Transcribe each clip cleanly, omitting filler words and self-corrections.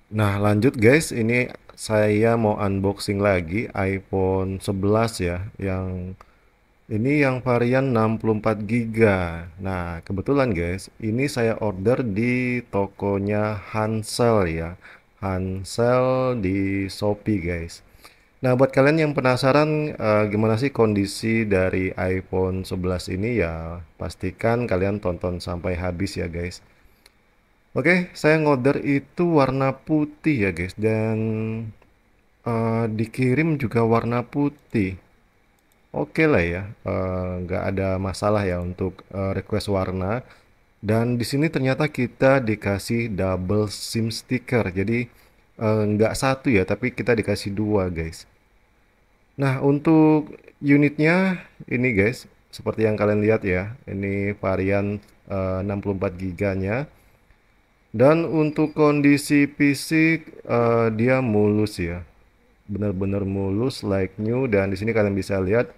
Nah, lanjut guys, ini saya mau unboxing lagi iPhone 11 ya, yang varian 64 giga. Nah, kebetulan guys, ini saya order di tokonya Hansel ya. Hansel di Shopee guys. Nah, buat kalian yang penasaran gimana sih kondisi dari iPhone 11 ini ya, pastikan kalian tonton sampai habis ya guys. Oke, saya ngorder itu warna putih ya guys, dan dikirim juga warna putih. Oke lah ya, nggak ada masalah ya untuk request warna. Dan di sini ternyata kita dikasih double SIM sticker, jadi nggak satu ya, tapi kita dikasih dua guys. Nah, untuk unitnya ini guys, seperti yang kalian lihat ya, ini varian 64 giganya. Dan untuk kondisi fisik dia mulus ya, benar-benar mulus like new. Dan di sini kalian bisa lihat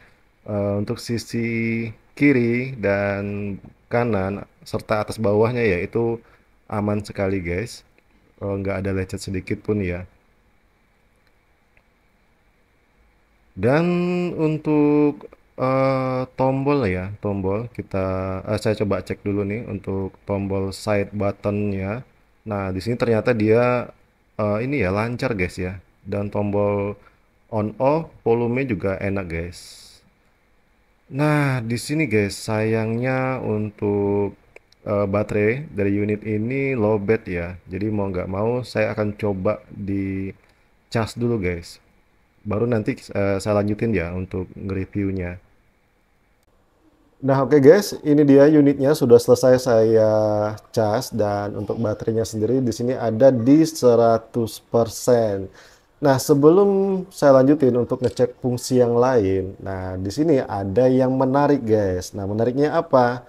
untuk sisi kiri dan kanan serta atas bawahnya ya itu aman sekali guys. Nggak ada lecet sedikit pun ya. Dan untuk tombol ya, tombol saya coba cek dulu nih untuk tombol side buttonnya. Nah, di sini ternyata dia ini ya lancar guys ya. Dan tombol on off volume juga enak guys. Nah, di sini guys, sayangnya untuk baterai dari unit ini lowbat ya. Jadi mau nggak mau saya akan coba di cas dulu guys. Baru nanti saya lanjutin ya untuk nge-reviewnya. Nah, oke guys, ini dia unitnya sudah selesai saya cas dan untuk baterainya sendiri di sini ada di 100%. Nah, sebelum saya lanjutin untuk ngecek fungsi yang lain, nah di sini ada yang menarik guys. Nah, menariknya apa?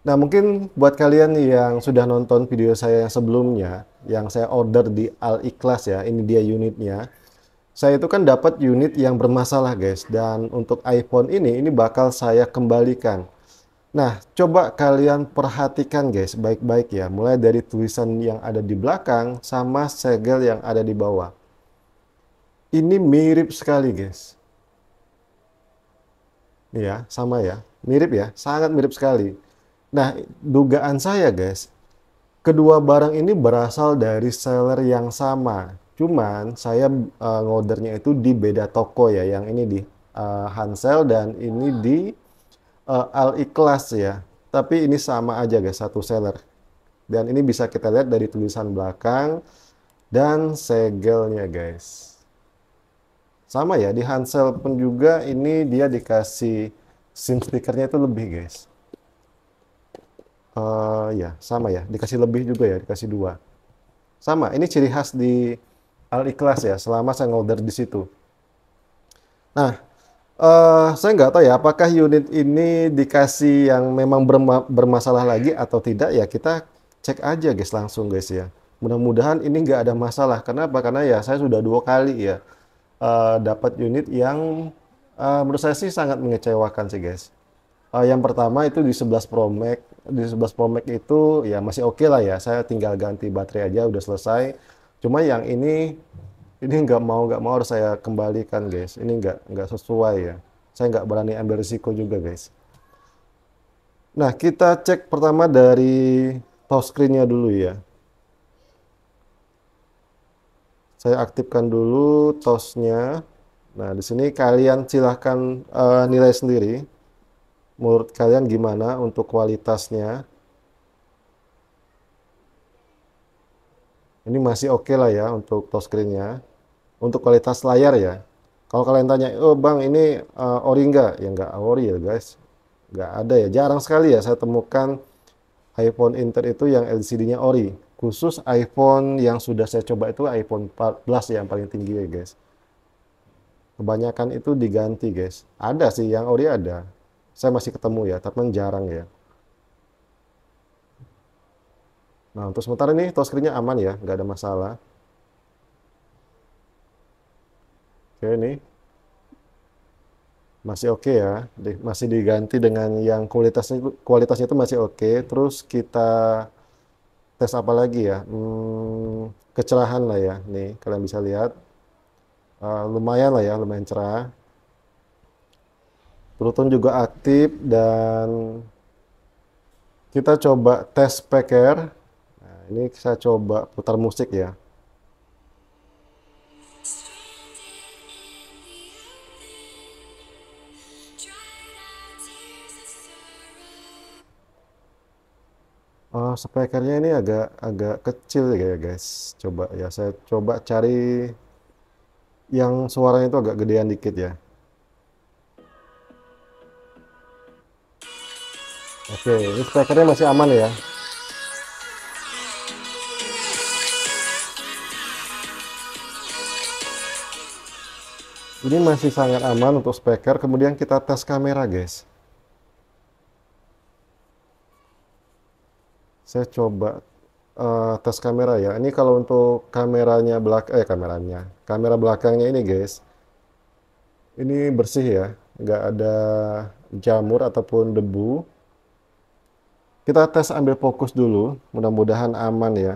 Nah, mungkin buat kalian yang sudah nonton video saya yang sebelumnya, yang saya order di Al Ikhlas ya, ini dia unitnya. Saya itu kan dapat unit yang bermasalah guys, dan untuk iPhone ini bakal saya kembalikan. Nah, coba kalian perhatikan guys baik-baik ya, mulai dari tulisan yang ada di belakang sama segel yang ada di bawah. Ini mirip sekali guys. Ya, sama ya. Mirip ya, sangat mirip sekali. Nah, dugaan saya guys, kedua barang ini berasal dari seller yang sama. Cuman saya ngordernya itu di beda toko ya. Yang ini di Hansel dan ini di Al Ikhlas ya. Tapi ini sama aja guys, satu seller. Dan ini bisa kita lihat dari tulisan belakang dan segelnya guys. Sama ya, di Hansel pun juga ini dia dikasih SIM stickernya itu lebih guys. Ya, sama ya, dikasih lebih juga ya, dikasih dua. Sama, ini ciri khas di Al Ikhlas ya, selama saya ngorder di situ. Nah, saya nggak tahu ya, apakah unit ini dikasih yang memang bermasalah lagi atau tidak ya, kita cek aja guys, langsung guys ya. Mudah-mudahan ini nggak ada masalah. Kenapa? Karena ya saya sudah dua kali ya dapat unit yang menurut saya sih sangat mengecewakan sih guys. Yang pertama itu di 11 Pro Max. Di 11 Pro Max itu ya masih oke lah ya. Saya tinggal ganti baterai aja udah selesai. Cuma yang ini nggak mau harus saya kembalikan guys. Ini nggak sesuai ya. Saya nggak berani ambil risiko juga guys. Nah, kita cek pertama dari touchscreen-nya dulu ya. Saya aktifkan dulu touch-nya. Nah, di sini kalian silahkan nilai sendiri. Menurut kalian gimana untuk kualitasnya? Ini masih oke lah ya untuk touchscreen-nya. Untuk kualitas layar ya. Kalau kalian tanya, oh bang ini ori nggak? Ya nggak ori ya guys. Nggak ada ya. Jarang sekali ya saya temukan iPhone Inter itu yang LCD-nya ori. Khusus iPhone yang sudah saya coba itu iPhone 14 yang paling tinggi ya guys. Kebanyakan itu diganti guys. Ada sih yang ori ada. Saya masih ketemu ya, tapi jarang ya. Nah, untuk sementara ini touchscreen-nya aman ya, nggak ada masalah. Oke, ini masih oke ya. Masih diganti dengan yang kualitasnya itu masih oke. Terus kita tes apa lagi ya? Kecerahan lah ya. Nih, kalian bisa lihat. Lumayan lah ya, lumayan cerah. True Tone juga aktif dan kita coba tes speaker. Nah, ini saya coba putar musik ya. Speakernya ini agak agak kecil ya guys. Coba ya, saya coba cari yang suaranya itu agak gedean dikit ya. Oke, ini speakernya masih aman ya. Ini masih sangat aman untuk speaker. Kemudian kita tes kamera guys. Saya coba tes kamera ya. Ini kalau untuk kameranya kamera belakangnya ini guys. Ini bersih ya, nggak ada jamur ataupun debu. Kita tes ambil fokus dulu, mudah-mudahan aman ya.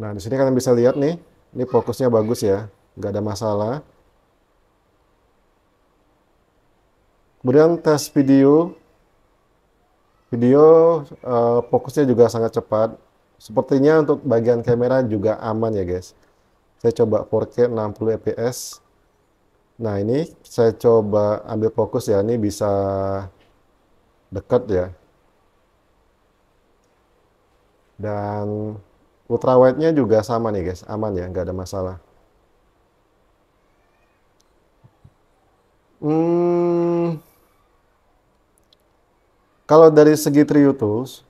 Nah, di sini kalian bisa lihat nih, ini fokusnya bagus ya, nggak ada masalah. Kemudian tes video, video fokusnya juga sangat cepat. Sepertinya untuk bagian kamera juga aman ya guys. Saya coba 4K 60 fps. Nah, ini saya coba ambil fokus ya, ini bisa dekat ya. Dan ultrawide-nya juga sama nih guys, aman ya, nggak ada masalah. Hmm, Kalau dari segi Trio Tools,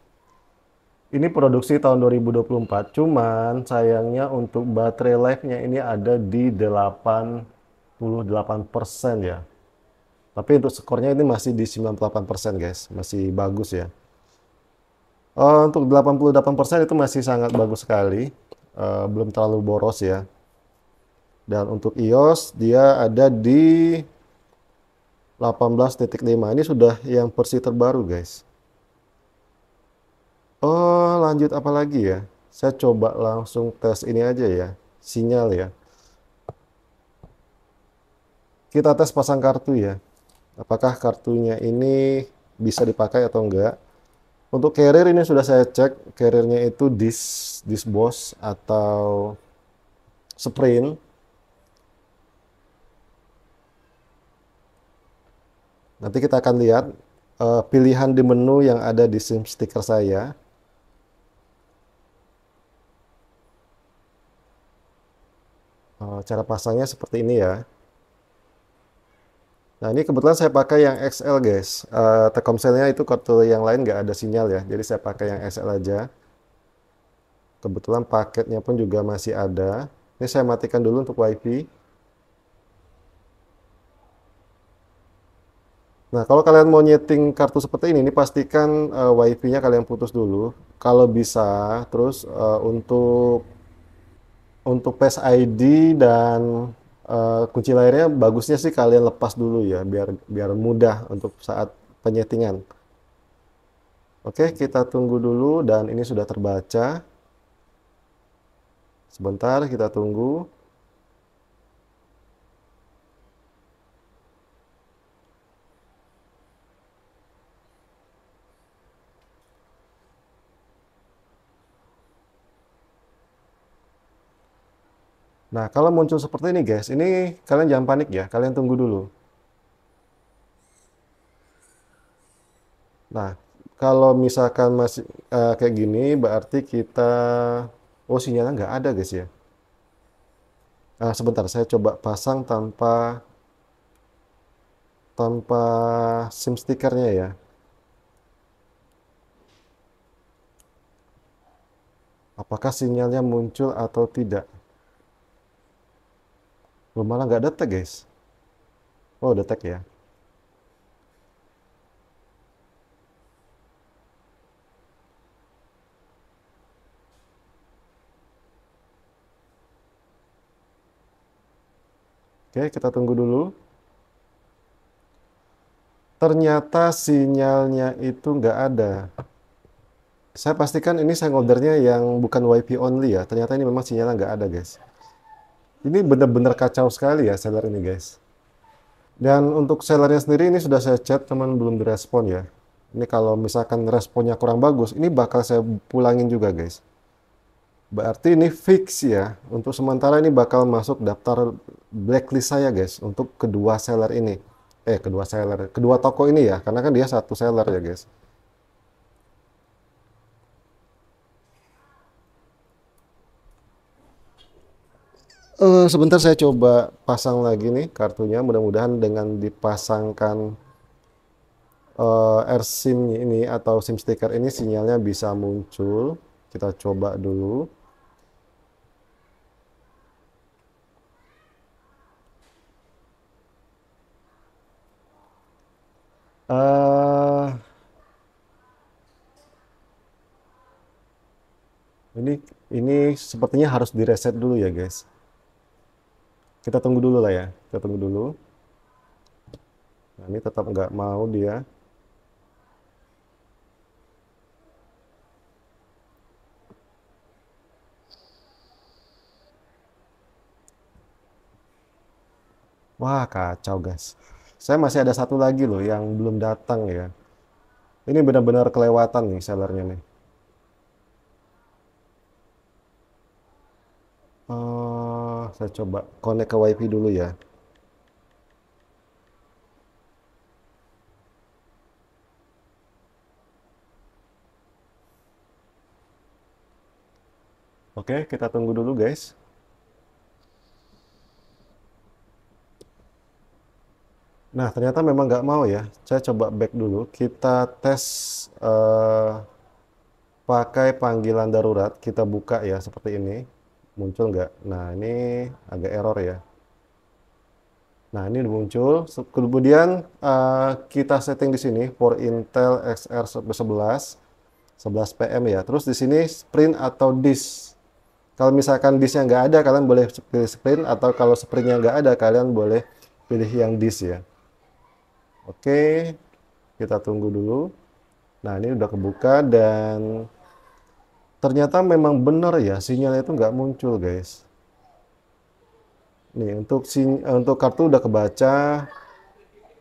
ini produksi tahun 2024, cuman sayangnya untuk baterai life-nya ini ada di 88% ya. Tapi untuk skornya ini masih di 98% guys, masih bagus ya. Untuk 88% itu masih sangat bagus sekali, belum terlalu boros ya. Dan untuk iOS dia ada di 18.5. Ini sudah yang versi terbaru guys. Lanjut apa lagi ya? Saya coba langsung tes ini aja ya, sinyal ya. Kita tes pasang kartu ya. Apakah kartunya ini bisa dipakai atau enggak? Untuk carrier ini sudah saya cek, carriernya itu disk Boss atau Sprint. Nanti kita akan lihat pilihan di menu yang ada di SIM sticker saya. Cara pasangnya seperti ini ya. Nah, ini kebetulan saya pakai yang XL guys. Telkomselnya itu kartu yang lain nggak ada sinyal ya, jadi saya pakai yang XL aja. Kebetulan paketnya pun juga masih ada. Ini saya matikan dulu untuk WiFi. Nah, kalau kalian mau nyeting kartu seperti ini pastikan WiFi-nya kalian putus dulu. Kalau bisa, terus untuk Face ID dan kunci layarnya bagusnya sih kalian lepas dulu ya, biar biar mudah untuk saat penyetingan. Oke, kita tunggu dulu dan ini sudah terbaca. Sebentar kita tunggu. Nah, kalau muncul seperti ini guys, ini kalian jangan panik ya, kalian tunggu dulu. Nah, kalau misalkan masih kayak gini, berarti kita, oh sinyalnya nggak ada guys ya. Sebentar, saya coba pasang tanpa tanpa SIM stickernya ya. Apakah sinyalnya muncul atau tidak? Belum, malah nggak detek guys. Oh, detek ya. Oke, kita tunggu dulu. Ternyata sinyalnya itu nggak ada. Saya pastikan ini saya ngordernya yang bukan WiFi only ya. Ternyata ini memang sinyalnya nggak ada, guys. Ini benar-benar kacau sekali ya seller ini, guys. Dan untuk sellernya sendiri ini sudah saya chat, teman belum direspon ya. Ini kalau misalkan responnya kurang bagus, ini bakal saya pulangin juga, guys. Berarti ini fix ya. Untuk sementara ini bakal masuk daftar blacklist saya, guys. Untuk kedua seller ini. Kedua seller. Kedua toko ini ya. Karena kan dia satu seller ya, guys. Sebentar saya coba pasang lagi nih kartunya. Mudah-mudahan dengan dipasangkan AirSIM ini atau SIM stiker ini sinyalnya bisa muncul. Kita coba dulu. eh ini ini sepertinya harus direset dulu ya, guys. Kita tunggu dulu lah ya. Kita tunggu dulu. Nah, ini tetap nggak mau dia. Wah, kacau, guys. Saya masih ada satu lagi loh yang belum datang ya. Ini benar-benar kelewatan nih sellernya nih. Saya coba connect ke WiFi dulu ya. Oke, kita tunggu dulu, guys. Nah, ternyata memang nggak mau ya. Saya coba back dulu. Kita tes eh, pakai panggilan darurat. Kita buka ya seperti ini. Muncul nggak? Nah, ini agak error ya. Nah, ini udah muncul. Kemudian kita setting di sini for Intel XR11 11 PM ya. Terus di sini sprint atau disk. Kalau misalkan disknya nggak ada, kalian boleh pilih sprint, atau kalau sprintnya nggak ada, kalian boleh pilih yang disk ya. Oke, kita tunggu dulu. Nah, ini udah kebuka dan ternyata memang benar ya, sinyalnya itu nggak muncul, guys. Nih, untuk kartu udah kebaca,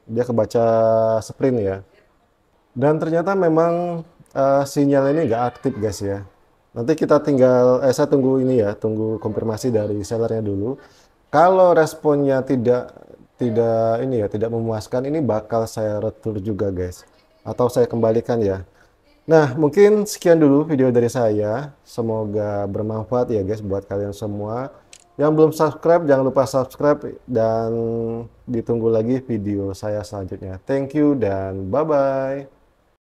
dia kebaca sprint ya. Dan ternyata memang sinyal ini nggak aktif, guys ya. Nanti kita tinggal, saya tunggu ini ya, tunggu konfirmasi dari sellernya dulu. Kalau responnya tidak tidak ini ya, tidak memuaskan, ini bakal saya retur juga, guys. Atau saya kembalikan ya. Nah, mungkin sekian dulu video dari saya. Semoga bermanfaat ya, guys, buat kalian semua. Yang belum subscribe, jangan lupa subscribe dan ditunggu lagi video saya selanjutnya. Thank you dan bye-bye.